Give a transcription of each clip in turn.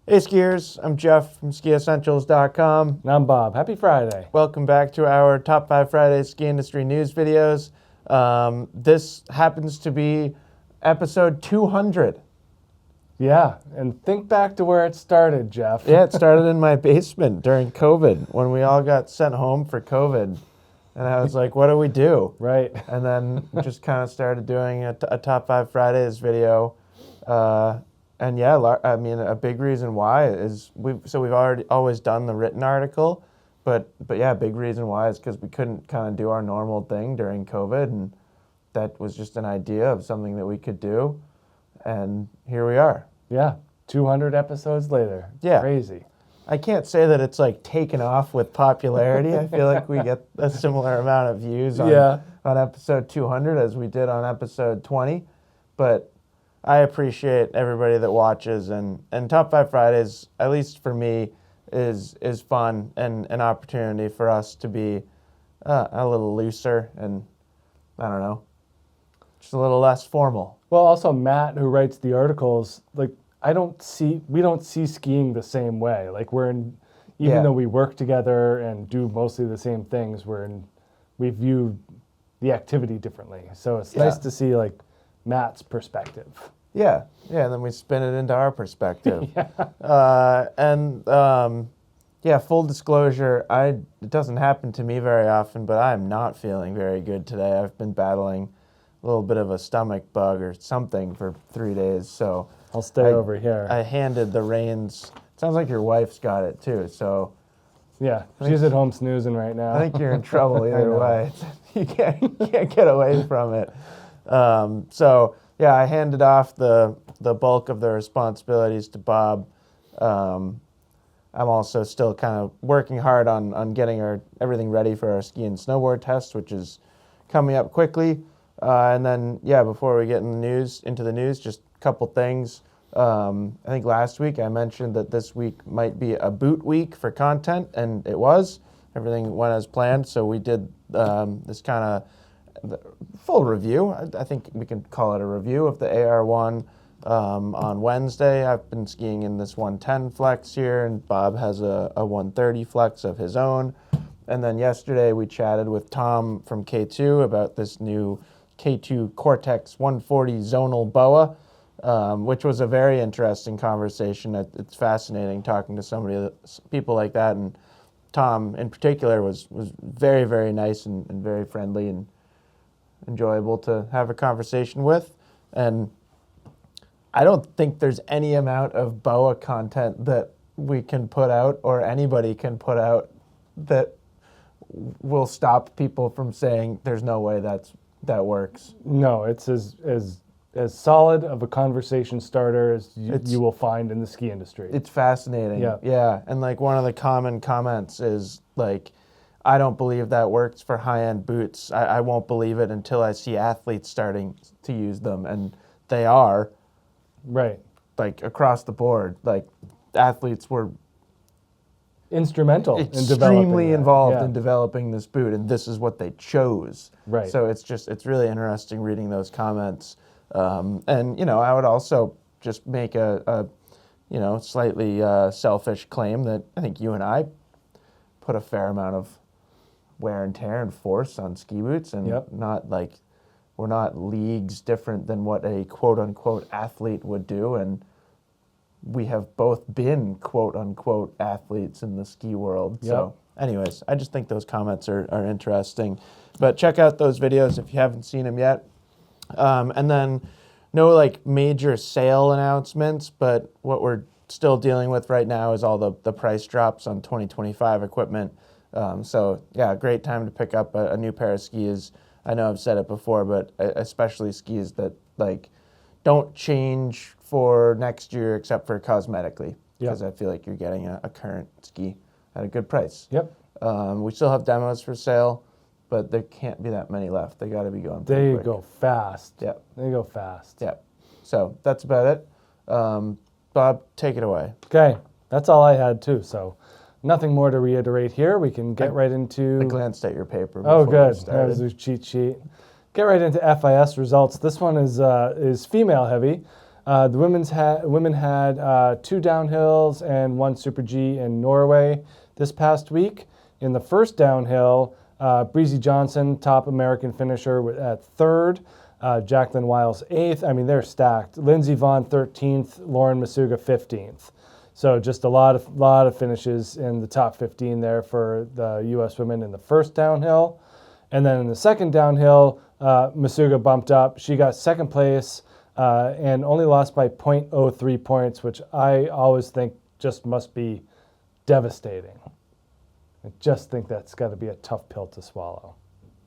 Hey skiers, I'm Jeff from skiessentials.com. And I'm Bob. Happy Friday. Welcome back to our Top 5 Friday ski industry news videos. This happens to be episode 200. Yeah, and think back to where it started, Jeff. Yeah, it started in my basement during COVID when we all got sent home for COVID. And I was like, what do we do? Right. And then just kind of started doing a Top 5 Fridays video. And yeah, I mean, a big reason why is we've always done the written article, but yeah, a big reason why is because we couldn't kind of do our normal thing during COVID, and that was just an idea of something that we could do, and here we are. Yeah, 200 episodes later. Yeah. Crazy. I can't say that it's like taken off with popularity. I feel like we get a similar amount of views on episode 200 as we did on episode 20, but I appreciate everybody that watches, and Top 5 Fridays, at least for me, is fun and an opportunity for us to be a little looser and, I don't know, just a little less formal. Well, also Matt, who writes the articles, like we don't see skiing the same way. Like even though we work together and do mostly the same things, we view the activity differently. So it's nice to see like Matt's perspective. Yeah, and then we spin it into our perspective. Full disclosure, it doesn't happen to me very often, but I am not feeling very good today. I've been battling a little bit of a stomach bug or something for 3 days, so I'll stay over here. I handed the reins. Sounds like your wife's got it too, so yeah, she's at home snoozing right now. I think you're in trouble either way. You can't get away from it. Yeah, I handed off the bulk of the responsibilities to Bob. I'm also still kind of working hard on getting everything ready for our ski and snowboard test, which is coming up quickly. And then, before we get into the news, just a couple things. I think last week I mentioned that this week might be a boot week for content, and it was. Everything went as planned, so we did this kind of full review. I think we can call it a review of the AR1 on Wednesday. I've been skiing in this 110 flex here, and Bob has a 130 flex of his own. And then yesterday we chatted with Tom from K2 about this new K2 Cortex 140 zonal BOA, which was a very interesting conversation. It's fascinating talking to people like that, and Tom in particular was very, very nice and very friendly and enjoyable to have a conversation with. And I don't think there's any amount of BOA content that we can put out or anybody can put out that will stop people from saying there's no way that works. No, it's as solid of a conversation starter as you will find in the ski industry. It's fascinating. Yeah. And like one of the common comments is like, I don't believe that works for high-end boots. I won't believe it until I see athletes starting to use them, and they are. Right. Like across the board, like athletes were instrumental extremely involved in developing this boot, and this is what they chose. Right. So it's really interesting reading those comments. And I would also just make a slightly selfish claim that I think you and I put a fair amount of wear and tear and force on ski boots, and we're not leagues different than what a quote unquote athlete would do, and we have both been quote unquote athletes in the ski world. Yep. So anyways, I just think those comments are interesting, but check out those videos if you haven't seen them yet. And then no like major sale announcements, but what we're still dealing with right now is all the price drops on 2025 equipment. Great time to pick up a new pair of skis. I know I've said it before, but especially skis that like don't change for next year except for cosmetically, because I feel like you're getting a current ski at a good price. Yep. We still have demos for sale, but there can't be that many left. They got to be going pretty quick. They go fast. Yep. They go fast. Yep. So that's about it. Bob, take it away. Okay. That's all I had too. So nothing more to reiterate here. We can get right into... I glanced at your paper before we good. started. That was a cheat sheet. Get right into FIS results. This one is female heavy. The women had 2 downhills and 1 Super G in Norway this past week. In the first downhill, Breezy Johnson, top American finisher at 3rd. Jacqueline Wiles 8th. I mean, they're stacked. Lindsey Vonn 13th. Lauren Masuga 15th. So just a lot of finishes in the top 15 there for the U.S. women in the first downhill. And then in the second downhill, Masuga bumped up. She got 2nd place and only lost by 0.03 points, which I always think just must be devastating. I just think that's got to be a tough pill to swallow.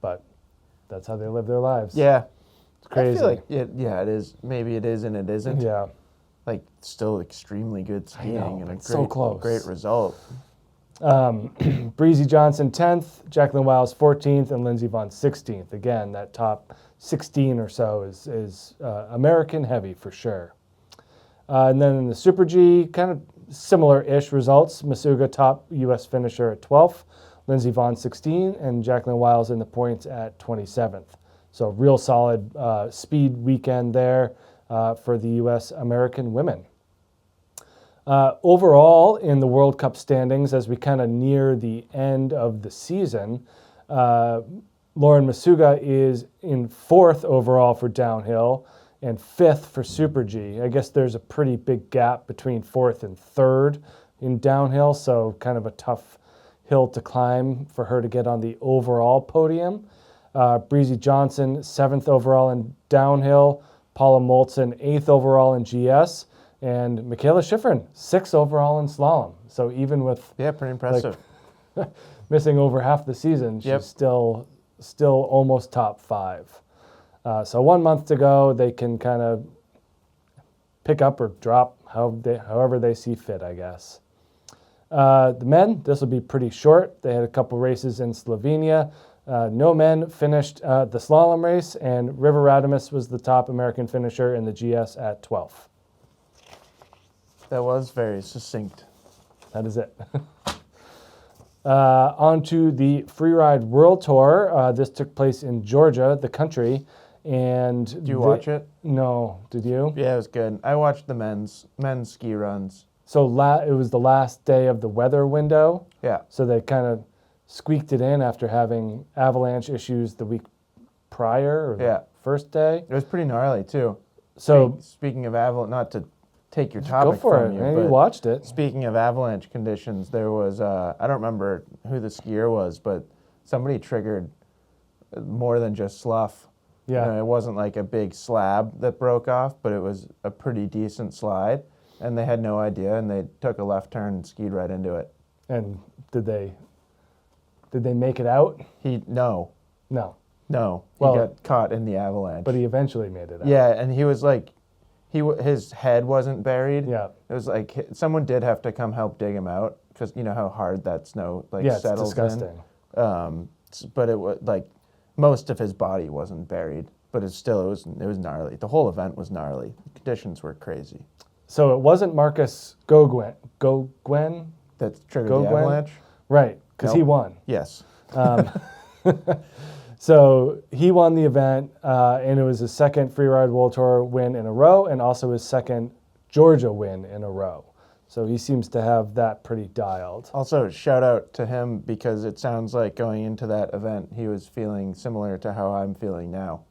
But that's how they live their lives. Yeah. It's crazy. I feel like it is. Maybe it is and it isn't. Yeah. Like, still extremely good skiing and a great, so close. Great result. Breezy Johnson 10th, Jacqueline Wiles 14th, and Lindsey Vonn 16th. Again, that top 16 or so is American heavy for sure. And then in the Super G, kind of similar-ish results. Masuga top U.S. finisher at 12th, Lindsey Vonn 16th, and Jacqueline Wiles in the points at 27th. So real solid speed weekend there for the U.S. American women. Overall, in the World Cup standings, as we kind of near the end of the season, Lauren Masuga is in 4th overall for downhill and 5th for Super G. I guess there's a pretty big gap between 4th and 3rd in downhill, so kind of a tough hill to climb for her to get on the overall podium. Breezy Johnson, 7th overall in downhill. Paula Moltzen, 8th overall in GS. And Michaela Schifrin, 6th overall in slalom. So even with pretty impressive. Like, missing over half the season, she's still almost top 5. So 1 month to go, they can kind of pick up or drop however they see fit, I guess. The men, this will be pretty short. They had a couple races in Slovenia. No men finished the slalom race, and River Radamus was the top American finisher in the GS at 12th. That was very succinct. That is it. On to the Freeride World Tour. This took place in Georgia, the country. And did you watch it? No. Did you? Yeah, it was good. I watched the men's ski runs. So it was the last day of the weather window. Yeah. So they kind of squeaked it in after having avalanche issues the week prior or the first day. It was pretty gnarly, too. So speaking of avalanche, not to take your topic go for from it. you, Man, but you watched it. Speaking of avalanche conditions, there was, I don't remember who the skier was, but somebody triggered more than just slough. Yeah. You know, it wasn't like a big slab that broke off, but it was a pretty decent slide, and they had no idea, and they took a left turn and skied right into it. And did they make it out? No. No. He got caught in the avalanche. But he eventually made it out. Yeah, and he was like, his head wasn't buried. Yeah. It was like someone did have to come help dig him out because you know how hard that snow settles it's disgusting. in. But it was like most of his body wasn't buried, but it was gnarly. The whole event was gnarly. The conditions were crazy. So it wasn't Marcus Goguen that triggered the avalanche, right? Because he won. Yes. So he won the event, and it was his 2nd Freeride World Tour win in a row, and also his 2nd Georgia win in a row. So he seems to have that pretty dialed. Also, shout out to him because it sounds like going into that event, he was feeling similar to how I'm feeling now.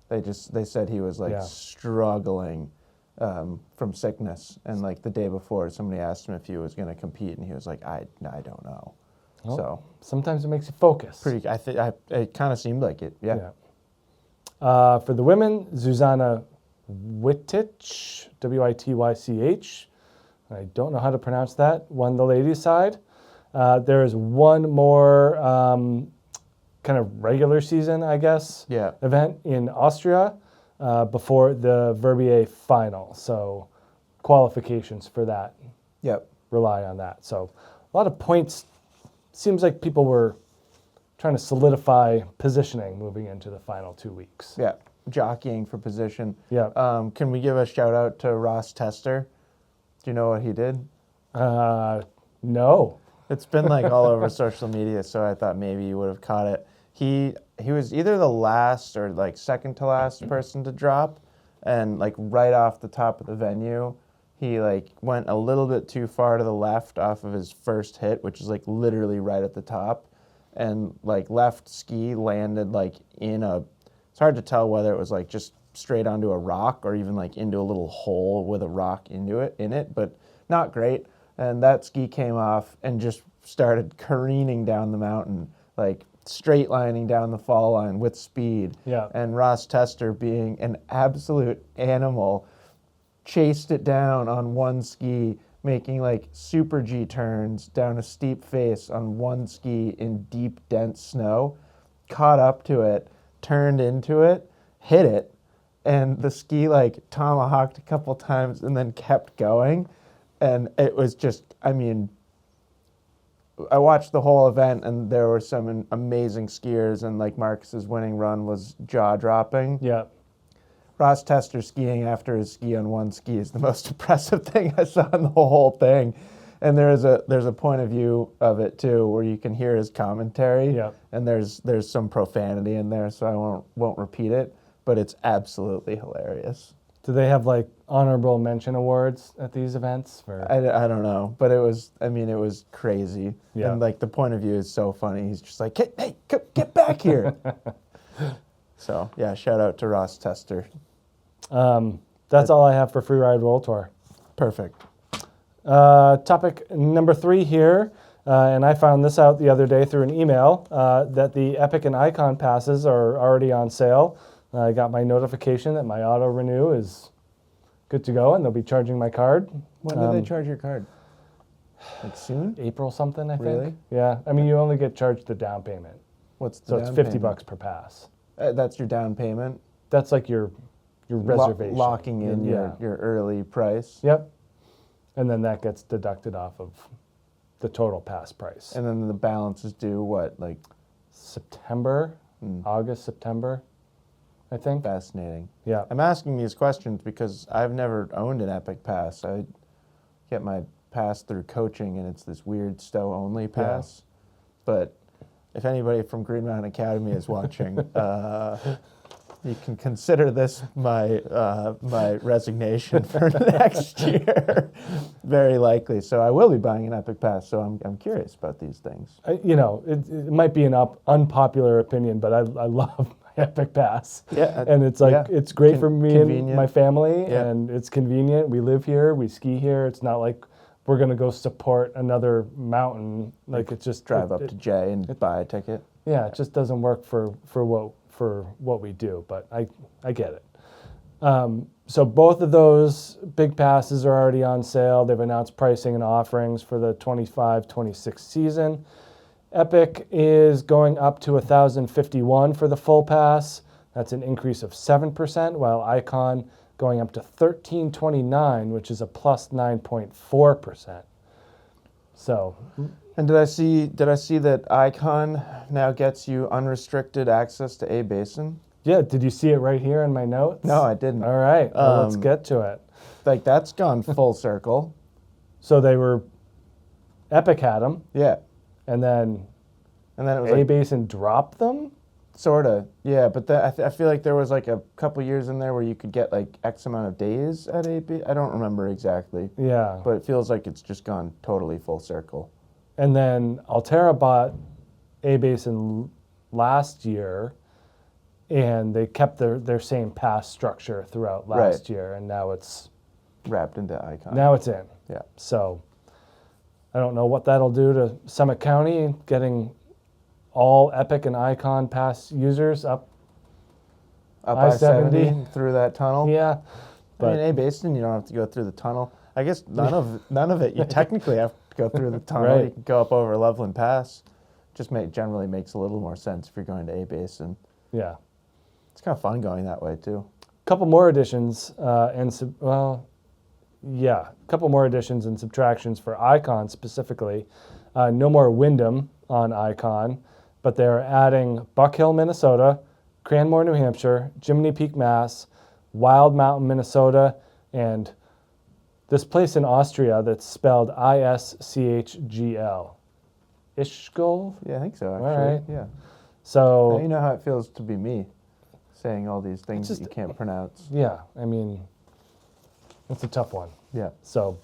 They said he was struggling from sickness, and like the day before, somebody asked him if he was going to compete, and he was like, I don't know. Well, so sometimes it makes you focus. It kind of seemed like it. Yeah. For the women, Zuzana Wittich, Witych, I don't know how to pronounce that, won the ladies' side. There is one more kind of regular season, I guess, event in Austria before the Verbier final. So qualifications for that rely on that. So a lot of points. Seems like people were trying to solidify positioning moving into the final 2 weeks. Yeah, jockeying for position. Yeah. Can we give a shout out to Ross Tester? Do you know what he did? No. It's been like all over social media, so I thought maybe you would have caught it. He was either the last or like second to last person to drop, and like right off the top of the venue, he like went a little bit too far to the left off of his first hit, which is like literally right at the top, and like left ski landed like in a, it's hard to tell whether it was like just straight onto a rock or even like into a little hole with a rock into it in it, but not great. And that ski came off and just started careening down the mountain, like straight lining down the fall line with speed. Yeah. And Ross Tester, being an absolute animal, chased it down on one ski, making like super G turns down a steep face on one ski in deep, dense snow, caught up to it, turned into it, hit it, and the ski like tomahawked a couple times and then kept going. And it was just, I mean, I watched the whole event and there were some amazing skiers, and like Marcus's winning run was jaw-dropping. Yeah. Ross Tester skiing after his ski on one ski is the most impressive thing I saw in the whole thing. And there's a point of view of it too where you can hear his commentary. Yeah. And there's some profanity in there, so I won't repeat it, but it's absolutely hilarious. Do they have like honorable mention awards at these events? I don't know, but it was crazy. Yeah. And like the point of view is so funny. He's just like, hey, get back here. So yeah, shout out to Ross Tester. That's all I have for Freeride Roll Tour. Perfect. Topic number 3 here, and I found this out the other day through an email, that the Epic and Ikon passes are already on sale. I got my notification that my auto renew is good to go, and they'll be charging my card. When do they charge your card? Like soon? April something, I think. Really? Yeah. I mean, you only get charged the down payment. What's the So it's down $50 payment? per pass. That's your down payment? That's like your reservation. Locking in Yeah. your early price. Yep. And then that gets deducted off of the total pass price. And then the balance is due what, like? September, August, September, I think. Fascinating. Yeah. I'm asking these questions because I've never owned an Epic Pass. I get my pass through coaching, and it's this weird Stowe-only pass. But if anybody from Green Mountain Academy is watching, you can consider this my resignation for next year. Very likely. So I will be buying an Epic Pass. So I'm curious about these things. It might be an unpopular opinion, but I love my Epic Pass. Yeah. And it's like, it's great for me and my family, Yeah. and it's convenient. We live here, we ski here. It's not like we're going to go support another mountain. Like, it's just Drive up to Jay and buy a ticket. Yeah, it just doesn't work for what we do, but I get it. So both of those big passes are already on sale. They've announced pricing and offerings for the 25-26 season. Epic is going up to $1,051 for the full pass. That's an increase of 7%, while Ikon going up to $1,329, which is a plus 9.4%. So. And did I see that Ikon now gets you unrestricted access to A Basin? Yeah, did you see it right here in my notes? No, I didn't. All right, well, let's get to it. Like, that's gone full circle. So Epic had them, Yeah. and then And then it was A like, Basin dropped them? sort of, yeah. But I feel like there was like a couple years in there where you could get like X amount of days at A Basin. I don't remember exactly. Yeah. But it feels like it's just gone totally full circle. And then Altera bought A Basin last year, and they kept their same pass structure throughout last year, and now it's Wrapped into Ikon. in. Yeah. So I don't know what that'll do to Summit County, getting all Epic and Ikon pass users up. Up I-70. I-70 through that tunnel. Yeah. I mean, A Basin, you don't have to go through the tunnel. I guess none of it. You technically have to go through the tunnel. Right. You can go up over Loveland Pass. Just generally makes a little more sense if you're going to A Basin. Yeah. It's kind of fun going that way too. Couple more additions couple more additions and subtractions for Ikon specifically. No more Wyndham on Ikon, but they're adding Buck Hill, Minnesota, Cranmore, New Hampshire, Jiminy Peak, Mass, Wild Mountain, Minnesota, and this place in Austria that's spelled Ischgl. Ischgl? Yeah, I think so. Actually. All right. Yeah. So Now you know how it feels to be me. saying all these things that you can't pronounce. Yeah, I mean, it's a tough one. Yeah. So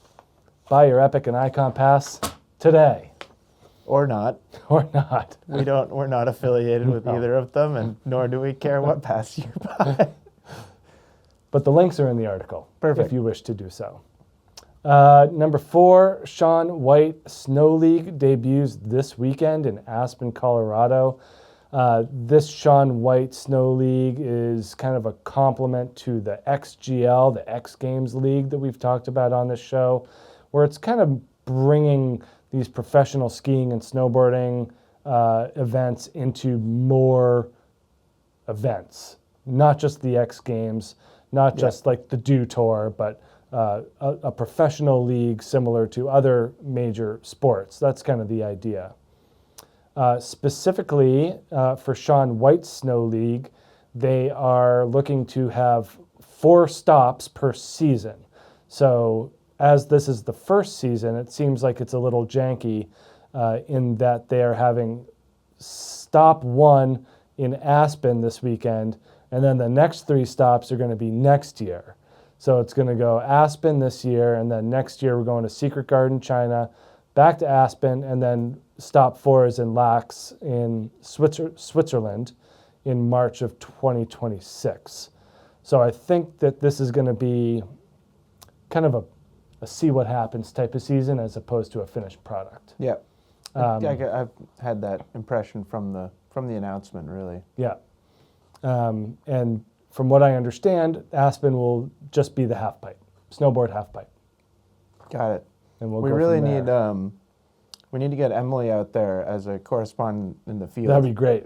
buy your Epic and Ikon pass today. Or not. Or not. We're not affiliated with either of them, and nor do we care what pass you buy. But the links are in the article. Perfect. If you wish to do so. Number 4, Shaun White Snow League debuts this weekend in Aspen, Colorado. This Shaun White Snow League is kind of a complement to the XGL, the X Games League that we've talked about on this show, where it's kind of bringing these professional skiing and snowboarding events into more events, not just the X Games, not just like the Dew Tour, but a professional league similar to other major sports. That's kind of the idea. Specifically for Shaun White's Snow League, they are looking to have 4 stops per season. So as this is the first season, it seems like it's a little janky in that they are having stop 1 in Aspen this weekend, and then the next 3 stops are going to be next year. So it's going to go Aspen this year, and then next year we're going to Secret Garden, China, back to Aspen, and then stop 4 is in Lax in Switzerland in March of 2026. So I think that this is going to be kind of a see what happens type of season as opposed to a finished product. Yeah. I've had that impression from the announcement, really. Yeah. And from what I understand, Aspen will just be the half pipe, snowboard half pipe. Got it. And we really need we need to get Emily out there as a correspondent in the field. That'd be great.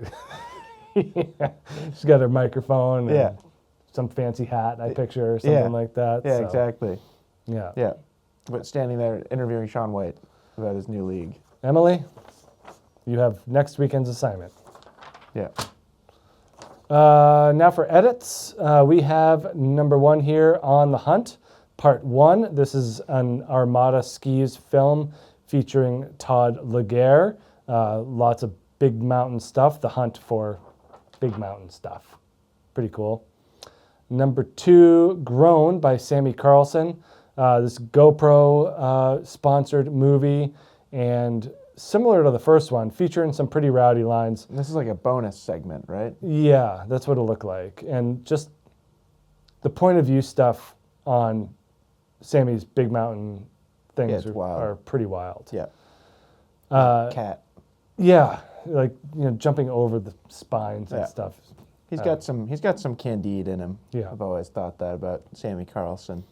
She's got her microphone and some fancy hat, I picture, or something like that. Yeah, so. exactly. Yeah. Yeah. But standing there interviewing Shaun White about his new league. Emily, you have next weekend's assignment. Yeah. Now for edits, we have number 1 here, On the Hunt, part 1. This is an Armada Skis film featuring Todd Laguerre. Lots of big mountain stuff, the hunt for big mountain stuff. Pretty cool. Number 2, Grown by Sammy Carlson. This GoPro sponsored movie, and similar to the first one, featuring some pretty rowdy lines. This is like a bonus segment, right? Yeah, that's what it'll look like. And just the point of view stuff on Sammy's big mountain things are pretty wild. Yeah. Cat. Yeah, like jumping over the spines and stuff. He's got some Candide in him. Yeah. I've always thought that about Sammy Carlson.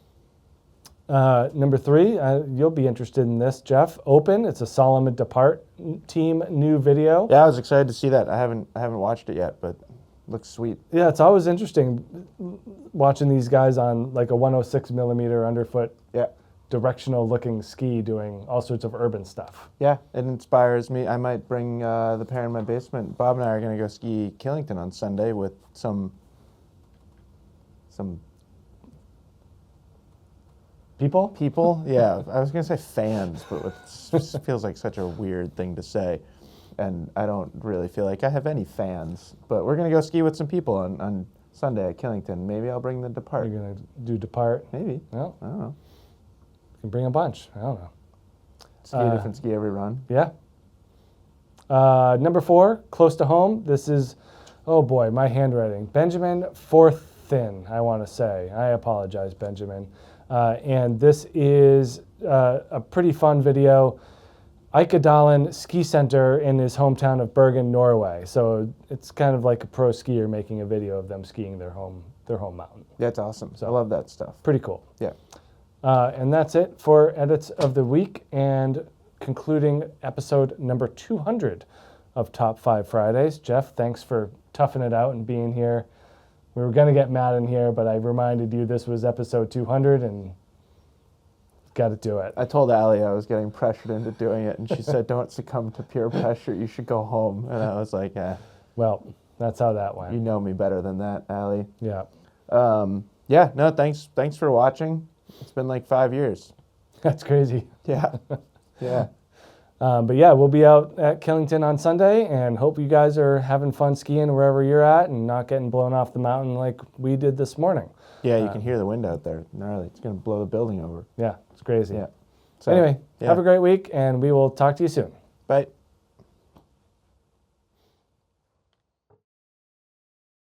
Number 3, you'll be interested in this, Jeff. Open. It's a Solomon Depart team new video. Yeah, I was excited to see that. I haven't watched it yet, but looks sweet. Yeah, it's always interesting watching these guys on like a 106 millimeter underfoot. Yeah. Directional looking ski doing all sorts of urban stuff. Yeah, it inspires me. I might bring the pair in my basement. Bob and I are going to go ski Killington on Sunday with some people. Yeah, I was going to say fans, but it feels like such a weird thing to say. And I don't really feel like I have any fans. But we're going to go ski with some people on Sunday at Killington. Maybe I'll bring the Depart. You're going to do Depart? Maybe. Well, I don't know. You can bring a bunch. I don't know. Ski a different ski every run. Yeah. Number 4, close to home. This is, oh boy, my handwriting. Benjamin Forthin, I want to say. I apologize, Benjamin. And this is a pretty fun video. Ikon Ski Center in his hometown of Bergen, Norway. So it's kind of like a pro skier making a video of them skiing their home mountain. That's awesome. So I love that stuff. Pretty cool. Yeah. And that's it for edits of the week and concluding episode number 200 of Top 5 Fridays. Jeff, thanks for toughing it out and being here. We were going to get Matt in here, but I reminded you this was episode 200 and got to do it. I told Allie I was getting pressured into doing it, and she said, don't succumb to peer pressure. You should go home. And I was like, Well, that's how that went. You know me better than that, Allie. Yeah. Yeah, no, thanks for watching. It's been like 5 years. That's crazy. Yeah. Yeah. But yeah, we'll be out at Killington on Sunday, and hope you guys are having fun skiing wherever you're at and not getting blown off the mountain like we did this morning. Yeah, you can hear the wind out there. Gnarly. It's going to blow the building over. Yeah, it's crazy. Yeah. So, Anyway, yeah. have a great week, and we will talk to you soon. Bye.